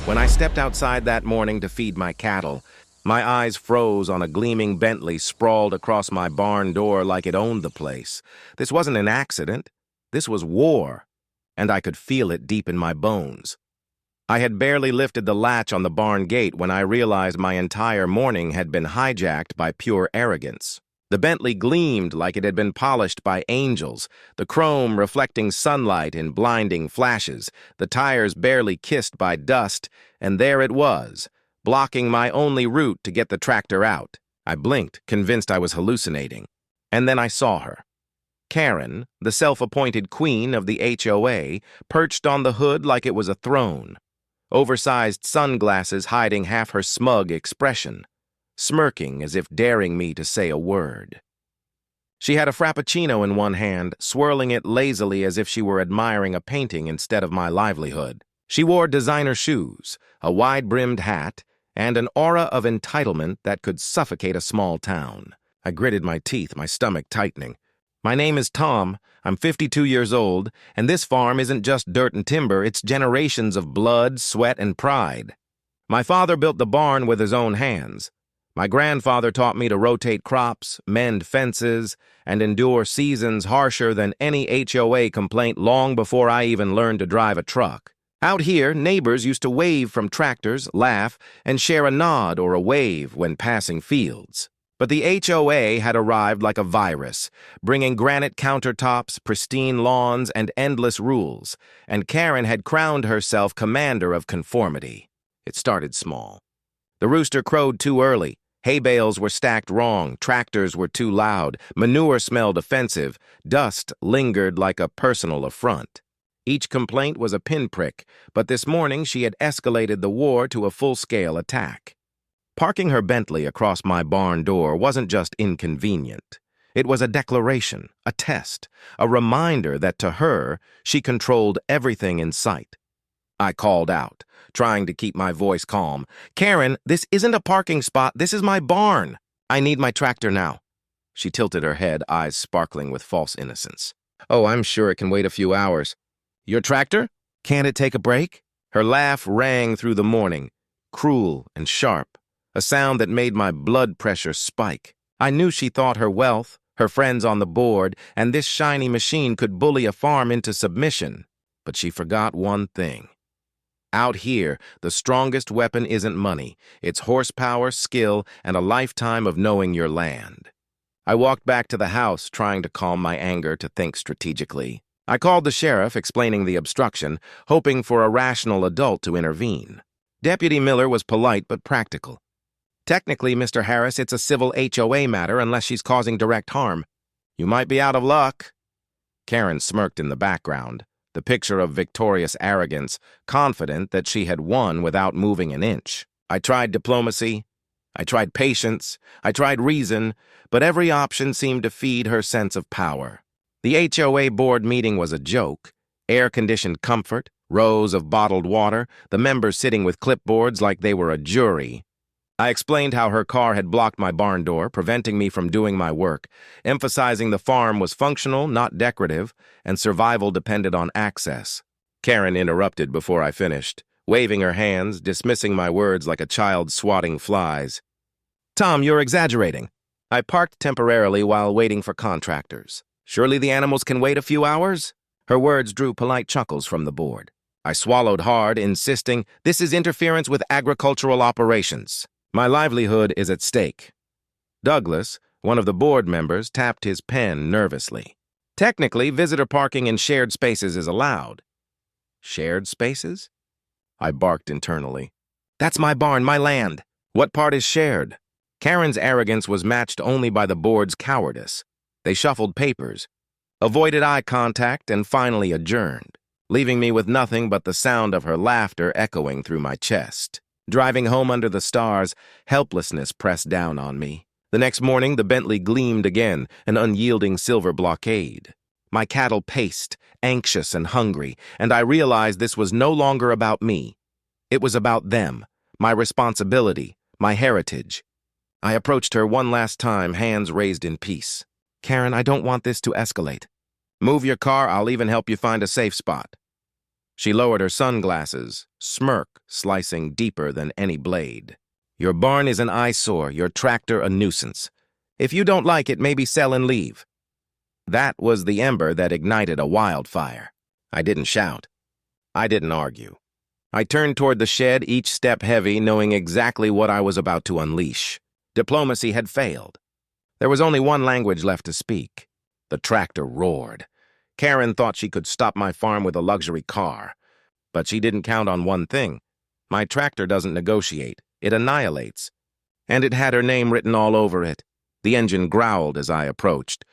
When I stepped outside that morning to feed my cattle, my eyes froze on a gleaming Bentley sprawled across my barn door like it owned the place. This wasn't an accident. This was war, and I could feel it deep in my bones. I had barely lifted the latch on the barn gate when I realized my entire morning had been hijacked by pure arrogance. The Bentley gleamed like it had been polished by angels, the chrome reflecting sunlight in blinding flashes, the tires barely kissed by dust, and there it was, blocking my only route to get the tractor out. I blinked, convinced I was hallucinating. And then I saw her. Karen, the self-appointed queen of the HOA, perched on the hood like it was a throne, oversized sunglasses hiding half her smug expression, smirking as if daring me to say a word. She had a frappuccino in one hand, swirling it lazily as if she were admiring a painting instead of my livelihood. She wore designer shoes, a wide-brimmed hat, and an aura of entitlement that could suffocate a small town. I gritted my teeth, my stomach tightening. My name is Tom, I'm 52 years old, and this farm isn't just dirt and timber, it's generations of blood, sweat, and pride. My father built the barn with his own hands. My grandfather taught me to rotate crops, mend fences, and endure seasons harsher than any HOA complaint long before I even learned to drive a truck. Out here, neighbors used to wave from tractors, laugh, and share a nod or a wave when passing fields. But the HOA had arrived like a virus, bringing granite countertops, pristine lawns, and endless rules, and Karen had crowned herself commander of conformity. It started small. The rooster crowed too early. Hay bales were stacked wrong, tractors were too loud, manure smelled offensive, dust lingered like a personal affront. Each complaint was a pinprick, but this morning she had escalated the war to a full-scale attack. Parking her Bentley across my barn door wasn't just inconvenient. It was a declaration, a test, a reminder that to her, she controlled everything in sight. I called out, trying to keep my voice calm. "Karen, this isn't a parking spot, this is my barn. I need my tractor now." She tilted her head, eyes sparkling with false innocence. "Oh, I'm sure it can wait a few hours." "Your tractor? Can't it take a break?" Her laugh rang through the morning, cruel and sharp, a sound that made my blood pressure spike. I knew she thought her wealth, her friends on the board, and this shiny machine could bully a farm into submission. But she forgot one thing. Out here, the strongest weapon isn't money. It's horsepower, skill, and a lifetime of knowing your land. I walked back to the house, trying to calm my anger to think strategically. I called the sheriff, explaining the obstruction, hoping for a rational adult to intervene. Deputy Miller was polite but practical. "Technically, Mr. Harris, it's a civil HOA matter unless she's causing direct harm. You might be out of luck." Karen smirked in the background, the picture of victorious arrogance, confident that she had won without moving an inch. I tried diplomacy, I tried patience, I tried reason, but every option seemed to feed her sense of power. The HOA board meeting was a joke. Air-conditioned comfort, rows of bottled water, the members sitting with clipboards like they were a jury. I explained how her car had blocked my barn door, preventing me from doing my work, emphasizing the farm was functional, not decorative, and survival depended on access. Karen interrupted before I finished, waving her hands, dismissing my words like a child swatting flies. "Tom, you're exaggerating." I parked temporarily while waiting for contractors. "Surely the animals can wait a few hours?" Her words drew polite chuckles from the board. I swallowed hard, insisting, "This is interference with agricultural operations. My livelihood is at stake." Douglas, one of the board members, tapped his pen nervously. "Technically, visitor parking in shared spaces is allowed." "Shared spaces?" I barked internally. "That's my barn, my land. What part is shared?" Karen's arrogance was matched only by the board's cowardice. They shuffled papers, avoided eye contact, and finally adjourned, leaving me with nothing but the sound of her laughter echoing through my chest. Driving home under the stars, helplessness pressed down on me. The next morning, the Bentley gleamed again, an unyielding silver blockade. My cattle paced, anxious and hungry, and I realized this was no longer about me. It was about them, my responsibility, my heritage. I approached her one last time, hands raised in peace. "Karen, I don't want this to escalate. Move your car, I'll even help you find a safe spot." She lowered her sunglasses, smirk slicing deeper than any blade. Your barn is an eyesore, your tractor a nuisance. If you don't like it, maybe sell and leave. That was the ember that ignited a wildfire. I didn't shout. I didn't argue. I turned toward the shed, each step heavy, knowing exactly what I was about to unleash. Diplomacy had failed. There was only one language left to speak. The tractor roared. Karen thought she could stop my farm with a luxury car. But she didn't count on one thing. My tractor doesn't negotiate. It annihilates. And it had her name written all over it. The engine growled as I approached,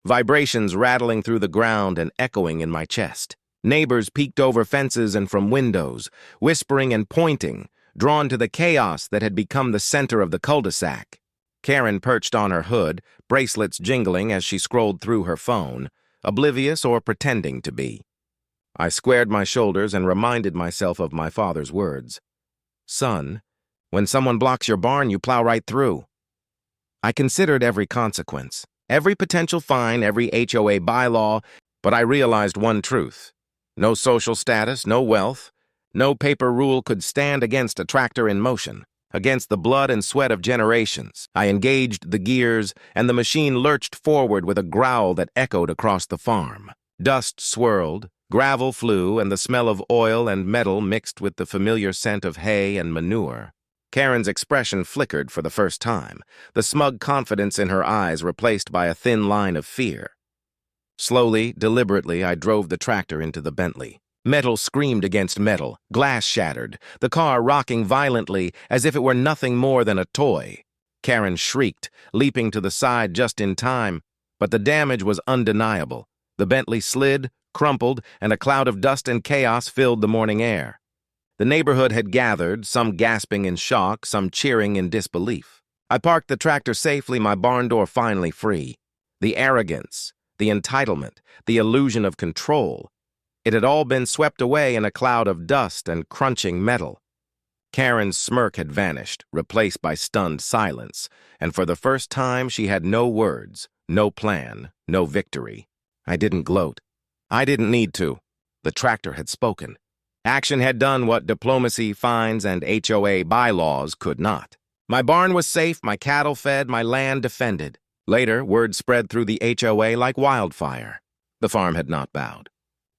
vibrations rattling through the ground and echoing in my chest. Neighbors peeked over fences and from windows, whispering and pointing, drawn to the chaos that had become the center of the cul-de-sac. Karen perched on her hood, bracelets jingling as she scrolled through her phone, oblivious or pretending to be. I squared my shoulders and reminded myself of my father's words. Son, when someone blocks your barn, you plow right through. I considered every consequence, every potential fine, every HOA bylaw, but I realized one truth. No social status, no wealth, no paper rule could stand against a tractor in motion, against the blood and sweat of generations. I engaged the gears, and the machine lurched forward with a growl that echoed across the farm. Dust swirled, gravel flew, and the smell of oil and metal mixed with the familiar scent of hay and manure. Karen's expression flickered for the first time, the smug confidence in her eyes replaced by a thin line of fear. Slowly, deliberately, I drove the tractor into the Bentley. Metal screamed against metal, glass shattered, the car rocking violently as if it were nothing more than a toy. Karen shrieked, leaping to the side just in time, but the damage was undeniable. The Bentley slid, crumpled, and a cloud of dust and chaos filled the morning air. The neighborhood had gathered, some gasping in shock, some cheering in disbelief. I parked the tractor safely, my barn door finally free. The arrogance, the entitlement, the illusion of control. It had all been swept away in a cloud of dust and crunching metal. Karen's smirk had vanished, replaced by stunned silence, and for the first time she had no words, no plan, no victory. I didn't gloat. I didn't need to. The tractor had spoken. Action had done what diplomacy, fines, and HOA bylaws could not. My barn was safe, my cattle fed, my land defended. Later, word spread through the HOA like wildfire. The farm had not bowed.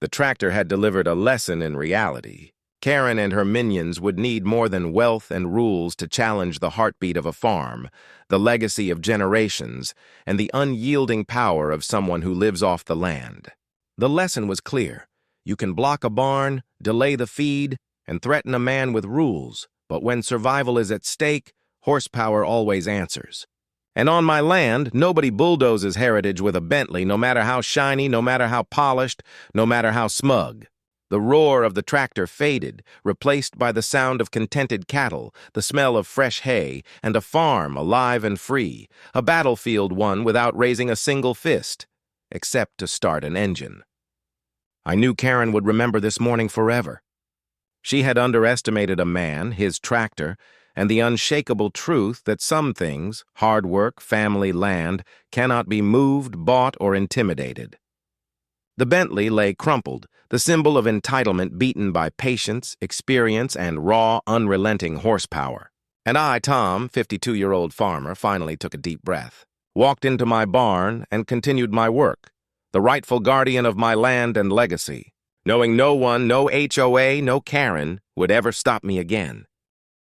The tractor had delivered a lesson in reality. Karen and her minions would need more than wealth and rules to challenge the heartbeat of a farm, the legacy of generations, and the unyielding power of someone who lives off the land. The lesson was clear. You can block a barn, delay the feed, and threaten a man with rules, but when survival is at stake, horsepower always answers. And on my land, nobody bulldozes heritage with a Bentley, no matter how shiny, no matter how polished, no matter how smug. The roar of the tractor faded, replaced by the sound of contented cattle, the smell of fresh hay, and a farm alive and free, a battlefield won without raising a single fist, except to start an engine. I knew Karen would remember this morning forever. She had underestimated a man, his tractor, and the unshakable truth that some things, hard work, family, land, cannot be moved, bought, or intimidated. The Bentley lay crumpled, the symbol of entitlement beaten by patience, experience, and raw, unrelenting horsepower. And I, Tom, 52-year-old farmer, finally took a deep breath, walked into my barn, and continued my work, the rightful guardian of my land and legacy, knowing no one, no HOA, no Karen, would ever stop me again.